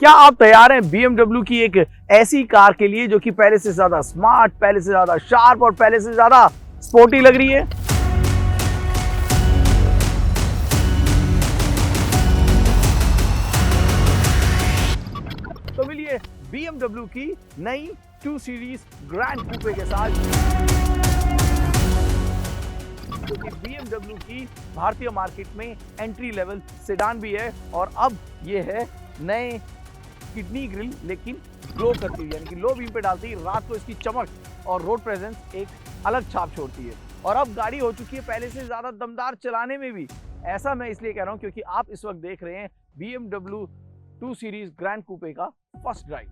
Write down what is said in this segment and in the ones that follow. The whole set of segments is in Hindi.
क्या आप तैयार हैं BMW की एक ऐसी कार के लिए जो कि पहले से ज्यादा स्मार्ट, पहले से ज्यादा शार्प और पहले से ज्यादा स्पोर्टी लग रही है? तो मिलिए BMW की नई 2 सीरीज ग्रैंड कूपे के साथ, जो कि BMW की भारतीय मार्केट में एंट्री लेवल सेडान भी है और अब ये है नए किडनी ग्रिल, लेकिन ग्लो करती हुई, यानी कि लो बीम पे डालती है रात को इसकी चमक और रोड प्रेजेंस एक अलग छाप छोड़ती है। और अब गाड़ी हो चुकी है पहले से ज्यादा दमदार चलाने में भी। ऐसा मैं इसलिए कह रहा हूं क्योंकि आप इस वक्त देख रहे हैं BMW 2 सीरीज ग्रैंड कूपे का फर्स्ट ड्राइव।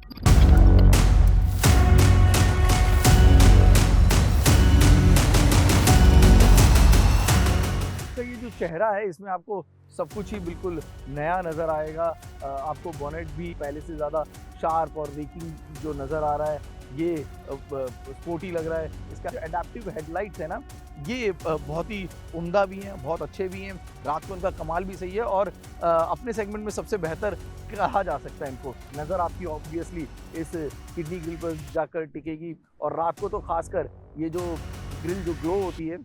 तो ये जो चेहरा है इसमें आपको सब कुछ ही बिल्कुल नया नज़र आएगा। आपको बोनेट भी पहले से ज़्यादा शार्प और रेकिंग जो नज़र आ रहा है, ये स्पोर्टी लग रहा है। इसका जो एडेप्टिव हेडलाइट्स है ना, ये बहुत ही उम्दा भी हैं, बहुत अच्छे भी हैं। रात को उनका कमाल भी सही है और अपने सेगमेंट में सबसे बेहतर कहा जा सकता है इनको। नज़र आपकी ऑब्वियसली इस किडनी ग्रिल पर जाकर टिकेगी और रात को तो खासकर ये जो ग्रिल जो ग्लो होती है,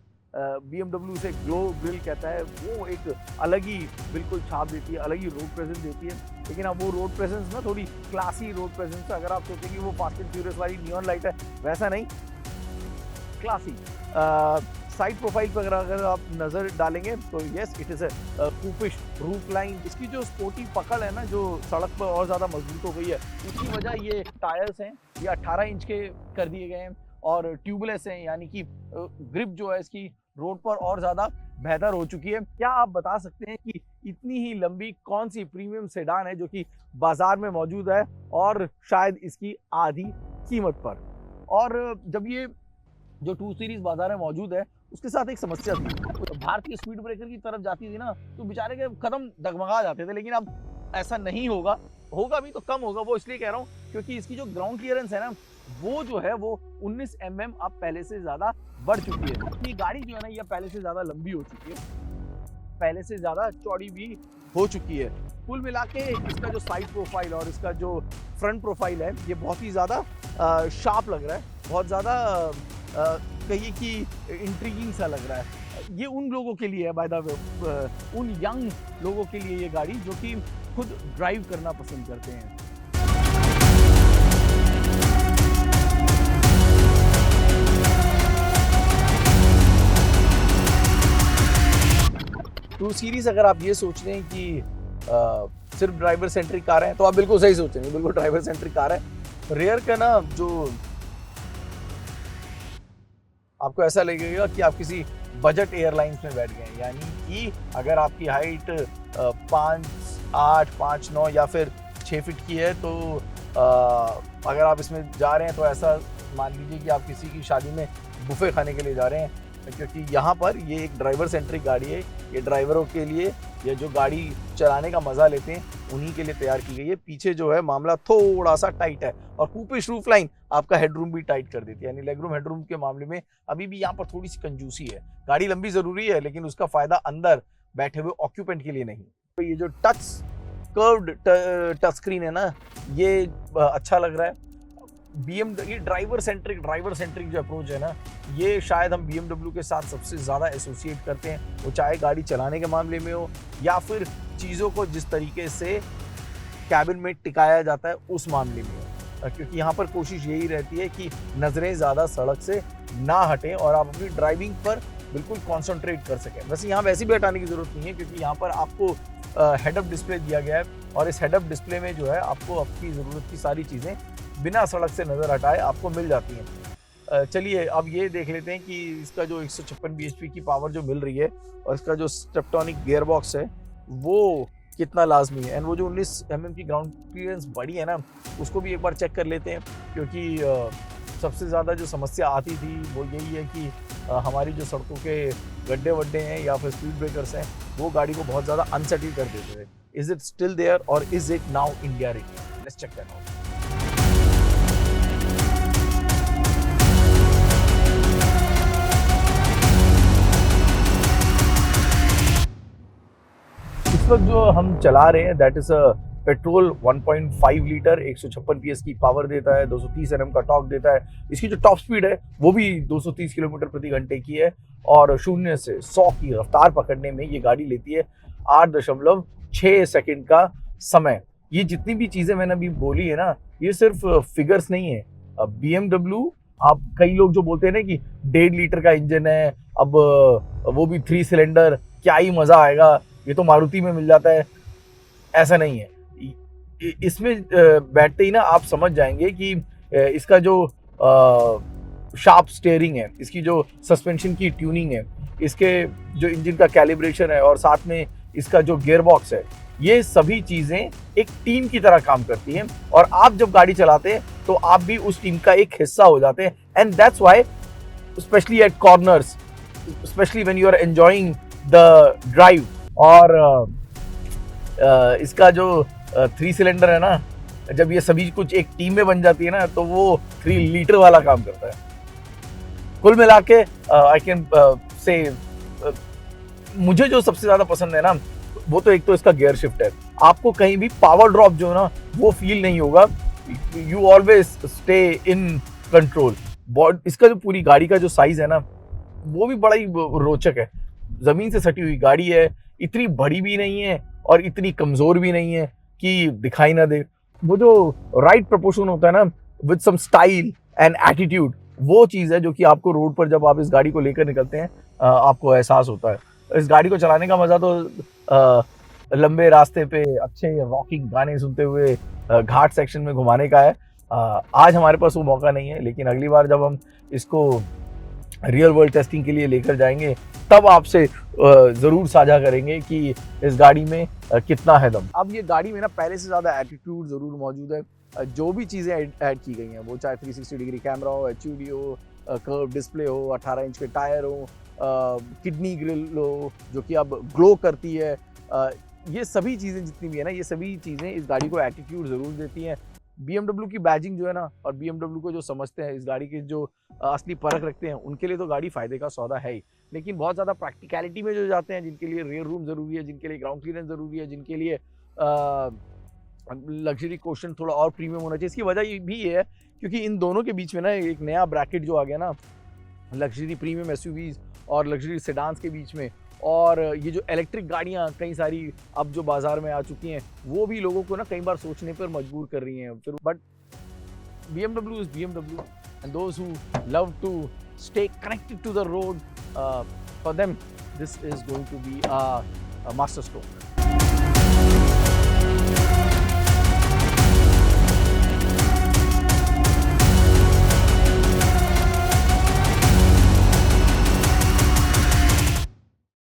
BMW से ग्लो ग्रिल कहता है, वो एक अलग ही बिल्कुल छाप देती है, अलग ही रोड प्रेजेंस देती है। लेकिन अब वो रोड प्रेजेंस ना थोड़ी क्लासी रोड प्रेजेंस है। अगर आप सोचेंगे वो फास्ट एंड फ्यूरियस वाली नियॉन लाइट है, वैसा नहीं, क्लासी। साइड प्रोफाइल पर अगर आप नज़र डालेंगे तो yes it is a coupeish roof line. इसकी जो स्पोर्टी पकड़ है ना, जो सड़क पर और ज़्यादा मजबूत हो गई है, उसकी वजह ये टायर्स हैं, ये 18 इंच के कर दिए गए हैं और ट्यूबलेस हैं, यानी कि ग्रिप जो है इसकी रोड पर और ज़्यादा बेहतर हो चुकी है। क्या आप बता सकते हैं कि इतनी ही लंबी कौन सी प्रीमियम सेडान है जो कि बाजार में मौजूद है और शायद इसकी आधी कीमत पर? और जब ये जो 2 सीरीज बाजार में मौजूद है, उसके साथ एक समस्या थी। तो भारतीय स्पीड ब्रेकर की तरफ जाती थी ना, तो बेचारे के कदम डगमगा जाते थे। लेकिन अब ऐसा नहीं होगा, होगा भी तो कम होगा। वो इसलिए कह रहा हूँ क्योंकि इसकी जो ग्राउंड क्लियरेंस है ना, वो जो है वो 19 mm अब पहले से ज्यादा बढ़ चुकी है। ये गाड़ी जो है ना, ये पहले से ज्यादा लंबी हो चुकी है, पहले से ज्यादा चौड़ी भी हो चुकी है। कुल मिला के इसका जो साइड प्रोफाइल और इसका जो फ्रंट प्रोफाइल है, ये बहुत ही ज्यादा शार्प लग रहा है, बहुत ज्यादा कहिए कि इंट्रीगिंग सा लग रहा है। ये उन लोगों के लिए है, बाय द वे, उन यंग लोगों के लिए ये गाड़ी जो कि खुद ड्राइव करना पसंद करते हैं। टू सीरीज अगर आप ये सोच रहे हैं कि सिर्फ ड्राइवर सेंट्रिक कार है, तो आप बिल्कुल सही सोच रहे हैं, बिल्कुल ड्राइवर सेंट्रिक कार है। रेयर का ना, जो आपको ऐसा लगेगा कि आप किसी बजट एयरलाइंस में बैठ गए, यानी कि अगर आपकी हाइट 5'8", 5'9" या फिर 6 फीट की है, तो अगर आप इसमें जा रहे हैं तो ऐसा मान लीजिए कि आप किसी की शादी में बुफे खाने के लिए जा रहे हैं, क्योंकि यहाँ पर ये एक ड्राइवर सेंट्रिक गाड़ी है। ये ड्राइवरों के लिए, या जो गाड़ी चलाने का मजा लेते हैं, उन्हीं के लिए तैयार की गई है। पीछे जो है मामला थोड़ा सा टाइट है और कूपिश रूफ लाइन आपका हेडरूम भी टाइट कर देती है, यानी लेगरूम हेडरूम के मामले में अभी भी यहाँ पर थोड़ी सी कंजूसी है। गाड़ी लंबी जरूरी है, लेकिन उसका फायदा अंदर बैठे हुए ऑक्यूपेंट के लिए नहीं। तो ये जो कर्व्ड टच स्क्रीन है ना, ये अच्छा लग रहा है। ये ड्राइवर सेंट्रिक जो अप्रोच है ना, ये शायद हम BMW के साथ सबसे ज़्यादा एसोसिएट करते हैं, वो चाहे गाड़ी चलाने के मामले में हो या फिर चीज़ों को जिस तरीके से कैबिन में टिकाया जाता है उस मामले में हो। क्योंकि यहाँ पर कोशिश यही रहती है कि नज़रें ज़्यादा सड़क से ना हटें और आप अपनी ड्राइविंग पर बिल्कुल कॉन्सेंट्रेट कर सकें। वैसे यहाँ वैसे भी हटाने की ज़रूरत नहीं है, क्योंकि यहाँ पर आपको हेडअप डिस्प्ले दिया गया है और इस हेडअप डिस्प्ले में जो है आपको आपकी ज़रूरत की सारी चीज़ें बिना सड़क से नज़र हटाए आपको मिल जाती हैं। चलिए अब ये देख लेते हैं कि इसका जो 156 bhp की पावर जो मिल रही है और इसका जो स्टेप्टोनिक गियर बॉक्स है वो कितना लाजमी है। एंड वो जो 19 mm की ग्राउंड क्लियरेंस बड़ी है ना, उसको भी एक बार चेक कर लेते हैं, क्योंकि सबसे ज़्यादा जो समस्या आती थी वो यही है कि हमारी जो सड़कों के गड्ढे वड्ढे हैं या फिर स्पीड ब्रेकर्स हैं, वो गाड़ी को बहुत ज़्यादा अनसेटल कर देते थे। इज इट स्टिल देयर और is it now India ready? Let's check that out. इस वक्त जो हम चला रहे हैं that is a petrol 1.5 litre 156 PS की पावर देता है, 230 Nm का टॉर्क देता है। इसकी जो टॉप स्पीड है वो भी 230 किलोमीटर प्रति घंटे की है और 0 से 100 की रफ्तार पकड़ने में ये गाड़ी लेती है 8.6 सेकंड का समय। ये जितनी भी चीजें मैंने अभी बोली है ना, ये सिर्फ फिगर्स नहीं है। BMW, आप कई लोग जो बोलते हैं ना कि 1.5 लीटर का इंजन है, अब वो भी 3 सिलेंडर, क्या ही मजा आएगा, ये तो मारुति में मिल जाता है। ऐसा नहीं है। इसमें बैठते ही ना आप समझ जाएंगे कि इसका जो शार्प स्टीयरिंग है, इसकी जो सस्पेंशन की ट्यूनिंग है, इसके जो इंजन का कैलिब्रेशन है और साथ में इसका जो गियर बॉक्स है, ये सभी चीजें एक टीम की तरह काम करती हैं और आप जब गाड़ी चलाते हैं तो आप भी उस टीम का एक हिस्सा हो जाते हैं। And that's why specially at corners, specially when you are enjoying the drive. और इसका जो 3 सिलेंडर है ना, जब ये सभी कुछ एक टीम में बन जाती है ना, तो वो 3 लीटर वाला काम करता है। कुल मिला के आई कैन से मुझे जो सबसे ज्यादा पसंद है ना, वो तो एक तो इसका गियर शिफ्ट है। आपको कहीं भी पावर ड्रॉप जो है ना वो फील नहीं होगा, you always stay in control. इसका जो पूरी गाड़ी का जो साइज है ना, वो भी बड़ा ही रोचक है। जमीन से सटी हुई गाड़ी है, इतनी बड़ी भी नहीं है और इतनी कमजोर भी नहीं है कि दिखाई ना दे। वो जो राइट प्रोपोर्शन होता है ना, with some style and attitude, वो चीज़ है जो कि आपको रोड पर जब आप इस गाड़ी को लेकर निकलते हैं आपको एहसास होता है। इस गाड़ी को चलाने का मजा तो लंबे रास्ते पे अच्छे रॉकिंग गाने सुनते हुए घाट सेक्शन में घुमाने का है। आज हमारे पास वो मौका नहीं है, लेकिन अगली बार जब हम इसको रियल वर्ल्ड टेस्टिंग के लिए लेकर जाएंगे तब आपसे ज़रूर साझा करेंगे कि इस गाड़ी में कितना है दम। अब ये गाड़ी में ना पहले से ज़्यादा एटीट्यूड ज़रूर मौजूद है। जो भी चीज़ें ऐड की गई हैं, वो चाहे 360 डिग्री कैमरा हो, HUD हो, कर्व डिस्प्ले हो, 18 इंच के टायर हो, किडनी ग्रिल हो जो कि अब ग्लो करती है, ये सभी चीज़ें जितनी भी है ना, ये सभी चीज़ें इस गाड़ी को एटीट्यूड ज़रूर देती हैं। BMW की बैजिंग जो है ना, और BMW को जो समझते हैं, इस गाड़ी की जो असली परख रखते हैं, उनके लिए तो गाड़ी फ़ायदे का सौदा है ही। लेकिन बहुत ज़्यादा प्रैक्टिकलिटी में जो जाते हैं, जिनके लिए रेयर रूम ज़रूरी है, जिनके लिए ग्राउंड क्लियरेंस ज़रूरी है, जिनके लिए लग्जरी क्वेश्चन थोड़ा और प्रीमियम होना चाहिए, इसकी वजह ये भी है क्योंकि इन दोनों के बीच में ना एक नया ब्रैकेट जो आ गया ना, लग्जरी प्रीमियम SUVs और लग्जरी सेडान्स के बीच में। और ये जो इलेक्ट्रिक गाड़ियाँ कई सारी अब जो बाज़ार में आ चुकी हैं, वो भी लोगों को ना कई बार सोचने पर मजबूर कर रही हैं। फिर but BMW is BMW, and those who love to stay connected to the road, for them this is going to be a master stroke.